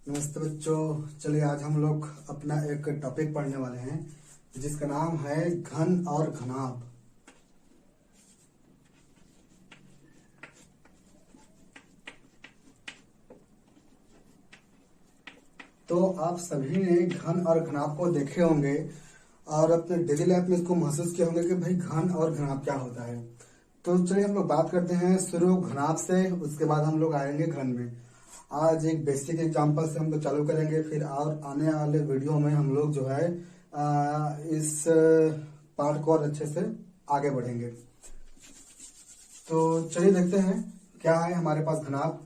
नमस्ते बच्चों। चलिए आज हम लोग अपना एक टॉपिक पढ़ने वाले हैं जिसका नाम है घन और घनाभ। तो आप सभी ने घन और घनाभ को देखे होंगे और अपने डेली लाइफ में इसको महसूस किए होंगे कि भाई घन और घनाभ क्या होता है। तो चलिए हम लोग बात करते हैं शुरू घनाभ से, उसके बाद हम लोग आएंगे घन में। आज एक बेसिक एग्जांपल से हम लोग चालू करेंगे, फिर और आने वाले वीडियो में हम लोग जो है इस पार्ट को और अच्छे से आगे बढ़ेंगे। तो चलिए देखते हैं क्या है हमारे पास घनाभ।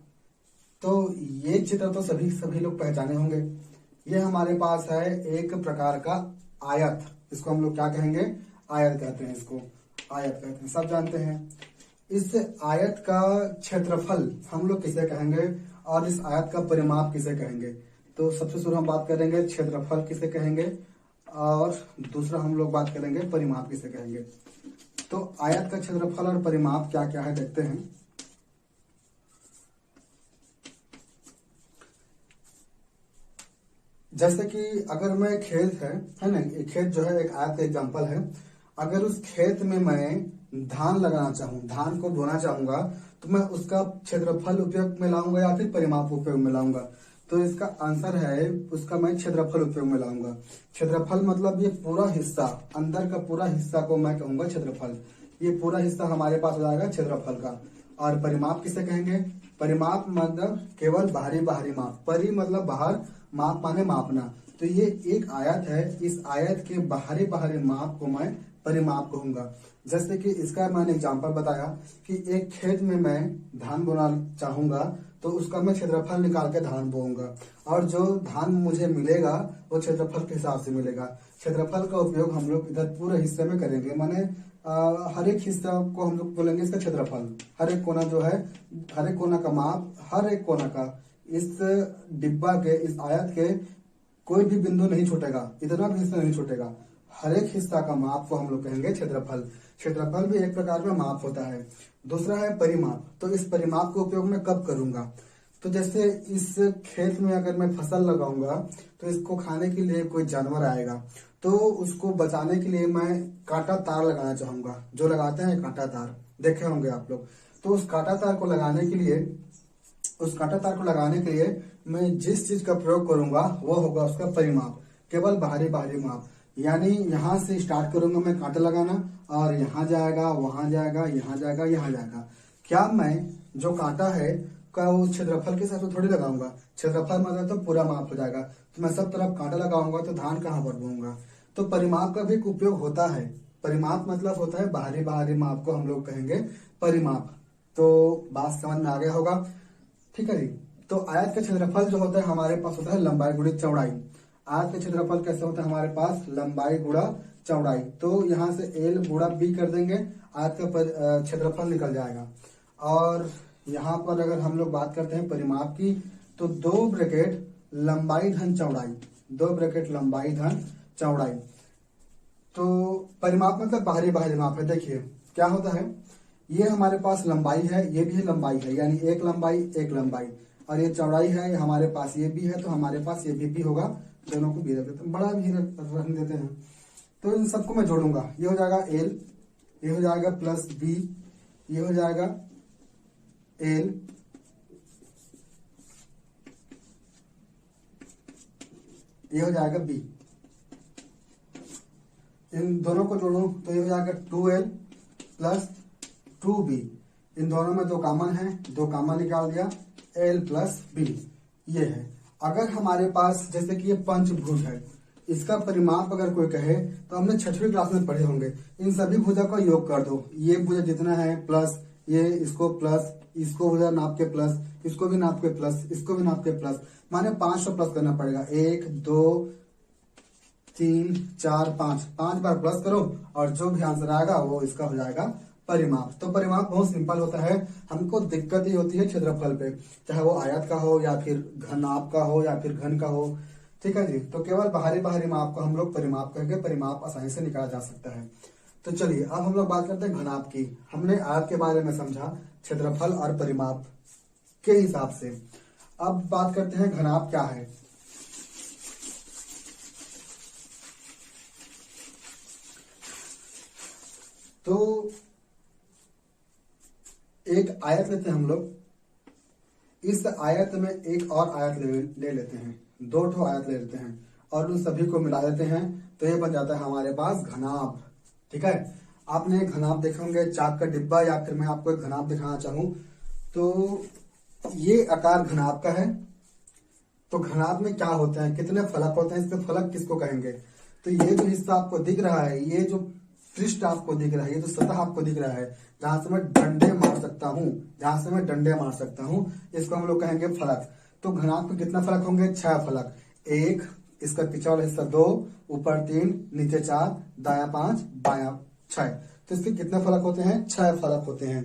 तो ये चित्र तो सभी लोग पहचाने होंगे। ये हमारे पास है एक प्रकार का आयत। इसको हम लोग क्या कहेंगे? आयत कहते हैं। इसको आयत कहते हैं, सब जानते हैं। इस आयत का क्षेत्रफल हम लोग किसे कहेंगे और इस आयत का परिमाप किसे कहेंगे? तो सबसे शुरू हम बात करेंगे क्षेत्रफल किसे कहेंगे और दूसरा हम लोग बात करेंगे परिमाप किसे कहेंगे। तो आयत का क्षेत्रफल और परिमाप क्या क्या है देखते हैं। जैसे कि अगर मैं खेत है ना, ये खेत जो है एक आयत का एग्जांपल है। अगर उस खेत में मैं धान लगाना चाहूँ, धान को बोना चाहूंगा, तो मैं उसका क्षेत्रफल उपयोग में लाऊंगा या फिर परिमाप उपयोग में लाऊंगा? तो इसका आंसर है उसका मैं क्षेत्रफल उपयोग में लाऊंगा। क्षेत्रफल मतलब ये पूरा हिस्सा, अंदर का पूरा हिस्सा को मैं कहूंगा क्षेत्रफल। ये पूरा हिस्सा हमारे पास हो जाएगा क्षेत्रफल का। और परिमाप किसे कहेंगे? परिमाप मतलब केवल बाहरी बाहरी माप। परि मतलब बाहर, माप माने मापना। तो ये एक आयत है, इस आयत के बाहरी बाहरी माप को मैं परिमाप कहूंगा। जैसे कि इसका मैंने एग्जांपल बताया कि एक खेत में मैं धान बोना चाहूंगा, तो उसका मैं क्षेत्रफल निकाल के धान बोऊंगा और जो धान मुझे मिलेगा वो क्षेत्रफल के हिसाब से मिलेगा। क्षेत्रफल का उपयोग हम लोग इधर पूरे हिस्से में करेंगे, माने हर एक हिस्सा को हम लोग बोलेंगे इसका क्षेत्रफल। हर एक कोना जो है, हर एक कोना का माप, हर एक कोना का, इस डिब्बा के, इस आयत के कोई भी बिंदु नहीं छूटेगा, इतना भी हिस्सा नहीं छूटेगा। हर एक हिस्सा का माप को हम लोग कहेंगे क्षेत्रफल। क्षेत्रफल भी एक प्रकार का माप होता है। दूसरा है परिमाप। तो इस परिमाप का उपयोग मैं कब करूंगा? तो जैसे इस खेत में अगर मैं फसल लगाऊंगा तो इसको खाने के लिए कोई जानवर आएगा, तो उसको बचाने के लिए मैं कांटा तार लगाना चाहूंगा। जो लगाते हैं कांटा तार, देखे होंगे आप लोग। तो उस कांटा तार को लगाने के लिए, मैं जिस चीज का प्रयोग करूंगा वो होगा उसका परिमाप, केवल बाहरी बाहरी माप। यानी यहां से स्टार्ट करूंगा मैं कांटा लगाना और यहाँ जाएगा, वहां जाएगा, यहाँ जाएगा, यहाँ जाएगा। क्या मैं जो कांटा है का उस क्षेत्रफल के हिसाब से थोड़ी लगाऊंगा? क्षेत्रफल मतलब तो पूरा माप हो जाएगा। तो मैं सब तरफ कांटा लगाऊंगा तो धान कहाँ पर बोऊंगा? तो परिमाप का भी एक उपयोग होता है। परिमाप मतलब होता है बाहरी बाहरी माप को हम लोग कहेंगे परिमाप। तो बात समझ में आ गया होगा, ठीक है जी। तो आयत का क्षेत्रफल जो होता है हमारे पास होता है लंबाई गुणित चौड़ाई। आयत का क्षेत्रफल कैसे होता है हमारे पास? लंबाई गुणा चौड़ाई। तो यहाँ से एल गुणा बी कर देंगे, आयत का क्षेत्रफल निकल जाएगा। और यहाँ पर अगर हम लोग बात करते हैं परिमाप की, तो 2 ब्रैकेट लंबाई धन चौड़ाई, 2 ब्रैकेट लंबाई धन चौड़ाई। तो परिमाप मतलब बाहरी बाहरी माप है। देखिए क्या होता है, ये हमारे पास लंबाई है, ये भी लंबाई है, यानी एक लंबाई, और ये चौड़ाई है हमारे पास, ये भी है, तो हमारे पास ये भी होगा। दोनों को भी रख देते हैं, बड़ा भी रख देते हैं। तो इन सबको मैं जोड़ूंगा, ये हो जाएगा एल, ये हो जाएगा प्लस बी, ये हो जाएगा एल, ये हो जाएगा बी। इन दोनों को जोड़ूं तो ये हो जाएगा 2l प्लस 2b। इन दोनों में 2 कॉमन है, 2 कॉमन निकाल दिया, l प्लस b। ये है। अगर हमारे पास जैसे कि ये पंचभुज है, इसका परिमाप अगर कोई कहे तो हमने 6वीं क्लास में पढ़े होंगे, इन सभी भुजा का योग कर दो। ये भुजा जितना है प्लस ये, इसको प्लस, इसको भुजा नाप के प्लस, इसको भी नाप के प्लस, इसको भी नाप के प्लस, माने 500 प्लस करना पड़ेगा। 1 2 3 4 5, 5 बार प्लस करो और जो भी आंसर आएगा वो इसका हो जाएगा परिमाप। तो परिमाप बहुत सिंपल होता है। हमको दिक्कत ही होती है क्षेत्रफल पे, चाहे वो आयत का हो या फिर घनाभ का हो या फिर घन का हो, ठीक है जी। तो केवल बाहरी बाहरी माप को हम लोग परिमाप करके परिमाप आसानी से निकाला जा सकता है। तो चलिए अब हम लोग बात करते हैं घनाभ की। हमने आयत के बारे में समझा क्षेत्रफल और परिमाप के हिसाब से। अब बात करते हैं घनाभ क्या है। तो एक आयत लेते हैं हम लोग, इस आयत में एक और आयत ले लेते हैं, दो ठो आयत ले लेते हैं और उन सभी को मिला देते हैं, तो ये बन जाता है हमारे पास घनाभ। ठीक है, आपने घनाभ देखे होंगे चाक का डिब्बा, या फिर मैं आपको एक घनाभ दिखाना चाहूं तो ये आकार घनाभ का है। तो घनाभ में क्या होते हैं, कितने फलक होते हैं, इसके फलक किसको कहेंगे। तो ये जो हिस्सा आपको दिख रहा है, ये जो पृष्ठ आपको दिख रहा है, ये जो सतह आपको दिख रहा है, जहां से मैं डंडे मार सकता हूं, जहां से मैं डंडे मार सकता हूं, इसको हम लोग कहेंगे फलक। तो घनाभ में कितना फलक होंगे, 6 फलक। एक, इसका पीछे वाला हिस्सा 2, ऊपर 3, नीचे 4, दाया 5, बाया 6। तो इसके कितने फलक होते हैं, 6 फलक होते हैं।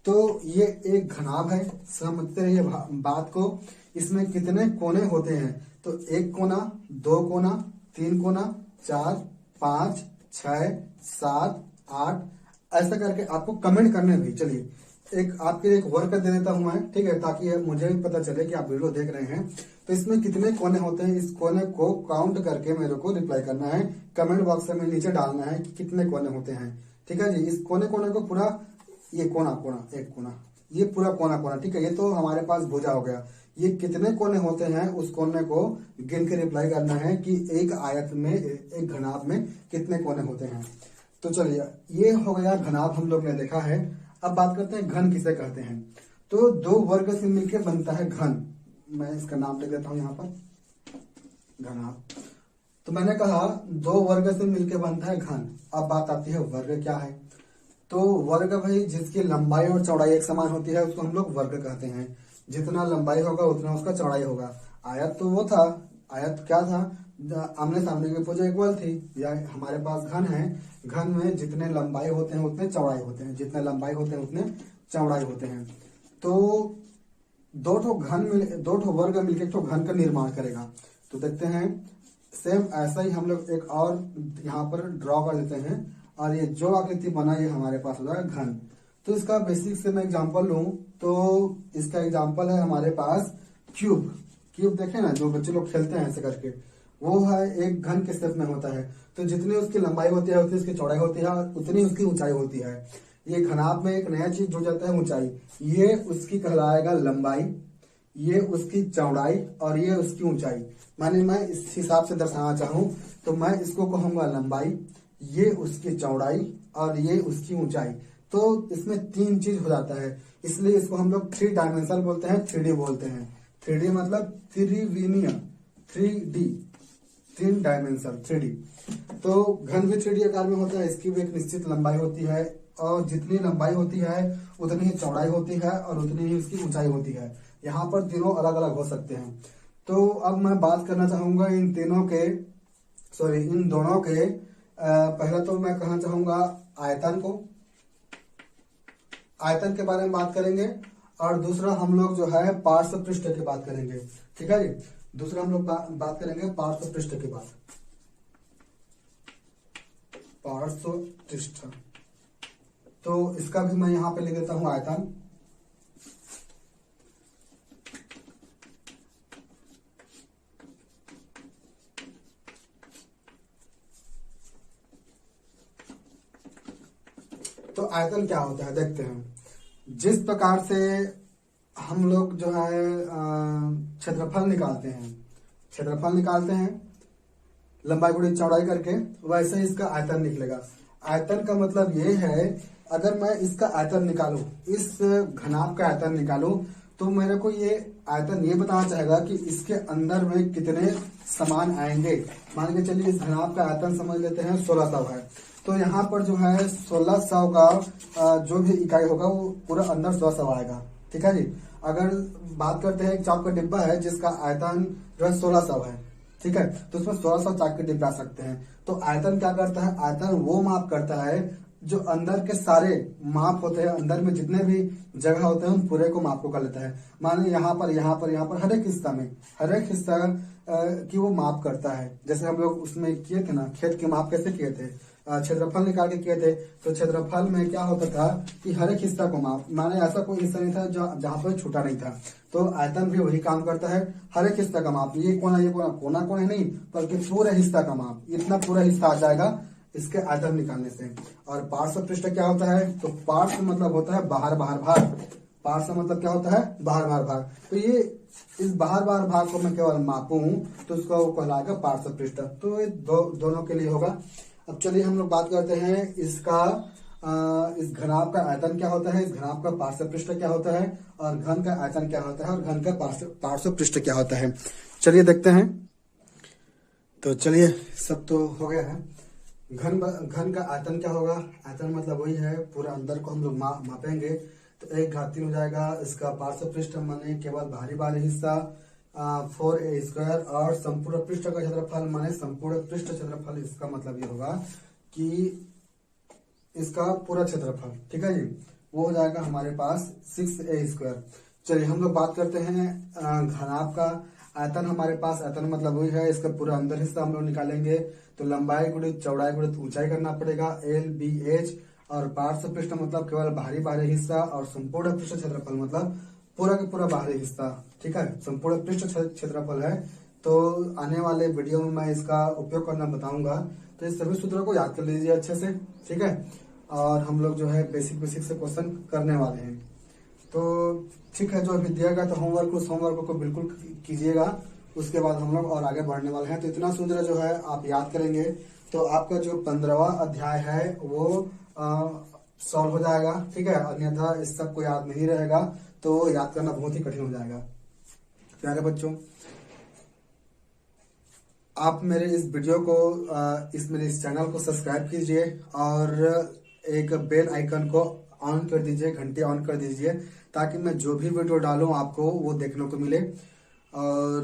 तो ये एक घनाभ है, समझते रहिए बात को। इसमें कितने कोने होते हैं, तो 1 कोना, 2 कोना, 3 कोना, 4, 5, 6, 7, 8, ऐसा करके आपको कमेंट करने भी। चलिए एक आपके एक वर्क दे देता हूं मैं, ठीक है, ताकि मुझे भी पता चले कि आप वीडियो देख रहे हैं। तो इसमें कितने कोने होते हैं, इस कोने को काउंट करके मेरे को रिप्लाई करना है, कमेंट बॉक्स में नीचे डालना है कि कितने कोने होते हैं। ठीक है जी, इस कोने कोने को पूरा, ये कोना कोना, एक कोना, ये पूरा कोना कोना, ठीक है, ये तो हमारे पास भुजा हो गया। ये कितने कोने होते हैं, उस कोने को गिन के रिप्लाई करना है कि एक आयत में, एक घनाभ में कितने कोने होते हैं। तो चलिए, ये हो गया घनाभ, हम लोग ने देखा है। अब बात करते हैं घन किसे कहते हैं। तो 2 वर्ग से मिलकर बनता है घन। मैं इसका नाम लिख देता हूं यहाँ पर, घनाभ। तो मैंने कहा 2 वर्ग से मिलकर बनता है घन। अब बात आती है वर्ग क्या है। तो वर्ग भाई, जिसकी लंबाई और चौड़ाई एक समान होती है उसको हम लोग वर्ग कहते हैं। जितना लंबाई होगा उतना उसका चौड़ाई होगा। आयत तो वो था, आयत क्या था, आमने सामने की भुजा इक्वल थी। या हमारे पास घन है, घन में जितने लंबाई होते हैं उतने चौड़ाई होते हैं, जितने लंबाई होते हैं उतने चौड़ाई होते हैं। तो 2 ठो वर्ग मिलकर एक ठो घन का निर्माण करेगा। तो देखते हैं, सेम ऐसा ही हम लोग एक और यहाँ पर ड्रॉ कर देते हैं, और ये जो आकृति बना ये हमारे पास हो जाएगा घन। तो इसका बेसिक से मैं एग्जांपल लूं तो इसका एग्जांपल है हमारे पास क्यूब। क्यूब देखे ना, जो बच्चे लोग खेलते हैं ऐसे करके, वो है एक घन के शेप में होता है। तो जितनी उसकी लंबाई होती है उतनी उसकी चौड़ाई होती है, उतनी उसकी ऊंचाई होती है। ये घनाभ में एक नया चीज जुड़ जाता है, ऊंचाई। ये उसकी कहलाएगा लंबाई, ये उसकी चौड़ाई, और ये उसकी ऊंचाई। माने मैं इस हिसाब से दर्शाना चाहूं तो मैं इसको कहूंगा लंबाई, ये उसकी चौड़ाई, और ये उसकी ऊंचाई। तो इसमें 3 चीज हो जाता है, इसलिए इसको हम लोग 3 डायमेंशन बोलते हैं, 3D बोलते हैं। 3D मतलब त्रिविमीय, 3D, 3 डायमेंशन, 3D। तो घन भी 3D आकार में होता है, इसकी भी एक निश्चित लंबाई होती है, और जितनी लंबाई होती है उतनी ही चौड़ाई होती है, और उतनी ही उसकी ऊंचाई होती है। यहाँ पर तीनों अलग अलग हो सकते हैं। तो अब मैं बात करना चाहूंगा इन दोनों के। पहला तो मैं कहना चाहूंगा आयतन को, आयतन के बारे में बात करेंगे, और दूसरा हम लोग जो है पार्श्व पृष्ठ की बात करेंगे। ठीक है जी, दूसरा हम लोग बात करेंगे पार्श्व पृष्ठ की बात, पार्श्व पृष्ठ। तो इसका भी मैं यहां पे लिख देता हूं आयतन। तो आयतन क्या होता है देखते हैं। जिस प्रकार से हम लोग जो है क्षेत्रफल निकालते हैं लंबाई गुणी चौड़ाई करके, वैसे ही इसका आयतन निकलेगा। आयतन का मतलब ये है, अगर मैं इसका आयतन निकालूं, इस घनाभ का आयतन निकालूं, तो मेरे को ये आयतन ये बताना चाहेगा कि इसके अंदर में कितने समान आएंगे। मान के चलिए इस घनाभ का आयतन समझ लेते हैं 1600 है। तो यहाँ पर जो है 1600 का जो भी इकाई होगा वो पूरा अंदर 1600 आएगा। ठीक है जी। अगर बात करते हैं एक चाक का डिब्बा है जिसका आयतन जो है 1600 है, ठीक है, तो उसमें 1600 चाक के डिब्बे आ सकते हैं। तो आयतन क्या करता है, आयतन वो माप करता है जो अंदर के सारे माप होते हैं, अंदर में जितने भी जगह होते हैं उन पूरे को माप को कर लेता है। माने यहाँ पर हर एक हिस्सा की वो माप करता है। जैसे हम लोग उसमें किए थे ना, खेत के माप कैसे किए थे, क्षेत्रफल निकाल के किए थे, तो क्षेत्रफल में क्या होता था कि हर एक हिस्सा को माप, माने ऐसा कोई हिस्सा नहीं था जहां पर छूटा नहीं था। तो आयतन भी वही काम करता है, हर एक हिस्सा का माप, ये कोना कोना कोना नहीं, बल्कि पूरे हिस्सा का माप, इतना पूरा हिस्सा आ जाएगा इसके आयतन निकालने से। और पार्श्व पृष्ठ क्या होता है, तो पार्श्व मतलब होता है बाहर बाहर भाग, पार्श्व मतलब क्या होता है, बाहर बाहर भाग। तो ये इस बाहर बाहर भाग को मैं केवल मापूं तो उसको कहलाएगा पार्श्व पृष्ठ। तो ये दोनों के लिए होगा। अब चलिए हम लोग बात करते हैं इसका इस घनाभ का आयतन क्या होता है, इस घनाभ का पार्श्व पृष्ठ क्या होता है, और घन का आयतन क्या होता है, और घन का पार्श्व पृष्ठ क्या होता है। चलिए देखते हैं। तो चलिए, सब तो हो गया है। घन का आयतन क्या होगा, आयतन मतलब वही है, पूरा अंदर को हम लोग मापेंगे तो 1/3 हो जाएगा। इसका पार्श्व पृष्ठ माने केवल बाहरी वाले हिस्सा 4a², और संपूर्ण पृष्ठ का क्षेत्रफल माने संपूर्ण पृष्ठ क्षेत्रफल, इसका मतलब ये होगा कि इसका पूरा क्षेत्रफल, ठीक है जी, वो हो जाएगा हमारे पास 6a²। चलिए हम लोग बात करते हैं घनाभ का आयतन। हमारे पास आयतन मतलब वही है, इसका पूरा अंदर हिस्सा हम लोग निकालेंगे तो लंबाई गुणित चौड़ाई गुणित ऊंचाई करना पड़ेगा, LBH। और पार्श्व पृष्ठ मतलब केवल बाहरी बाहरी हिस्सा, और संपूर्ण पृष्ठ क्षेत्रफल मतलब पूरा का पूरा बाहरी हिस्सा, ठीक है, संपूर्ण पृष्ठ क्षेत्रफल है। तो आने वाले वीडियो में मैं इसका उपयोग करना बताऊंगा, तो इस सभी सूत्रों को याद कर लीजिए अच्छे से, ठीक है। और हम लोग जो है बेसिक से क्वेश्चन करने वाले हैं। तो ठीक है, जो अभी दिया गया तो होमवर्क, उस होमवर्क को बिल्कुल कीजिएगा। उसके बाद हम लोग और आगे बढ़ने वाले हैं। तो इतना सूत्र जो है आप याद करेंगे तो आपका जो 15वां अध्याय है वो सॉल्व हो जाएगा, ठीक है। अन्यथा इस सब को याद नहीं रहेगा तो याद करना बहुत ही कठिन हो जाएगा। प्यारे बच्चों, आप मेरे इस वीडियो को मेरे इस चैनल को सब्सक्राइब कीजिए, और एक बेल आइकन को ऑन कर दीजिए, घंटी ऑन कर दीजिए, ताकि मैं जो भी वीडियो डालूं आपको वो देखने को मिले। और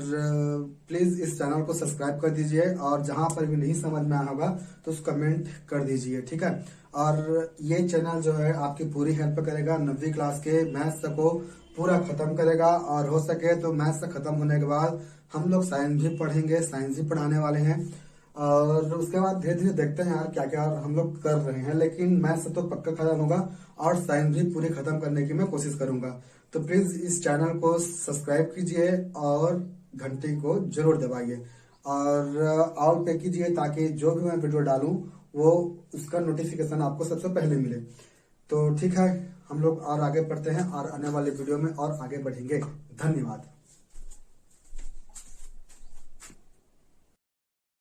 प्लीज इस चैनल को सब्सक्राइब कर दीजिए, और जहां पर भी नहीं समझ में आया होगा तो उस कमेंट कर दीजिए, ठीक है। और ये चैनल जो है आपकी पूरी हेल्प करेगा, 9वीं क्लास के मैथ्स को पूरा खत्म करेगा। और हो सके तो मैथ्स खत्म होने के बाद हम लोग साइंस भी पढ़ेंगे, साइंस भी पढ़ाने वाले हैं। और उसके बाद धीरे धीरे देखते हैं यार क्या क्या हम लोग कर रहे हैं, लेकिन मैथ्स तो पक्का खत्म होगा, और साइंस भी पूरी खत्म करने की मैं कोशिश करूंगा। तो प्लीज इस चैनल को सब्सक्राइब कीजिए और घंटी को जरूर दबाइए, और ऑल पे कीजिए, ताकि जो भी मैं वीडियो डालूं वो उसका नोटिफिकेशन आपको सबसे पहले मिले। तो ठीक है, हम लोग और आगे बढ़ते हैं और आने वाले वीडियो में और आगे बढ़ेंगे। धन्यवाद।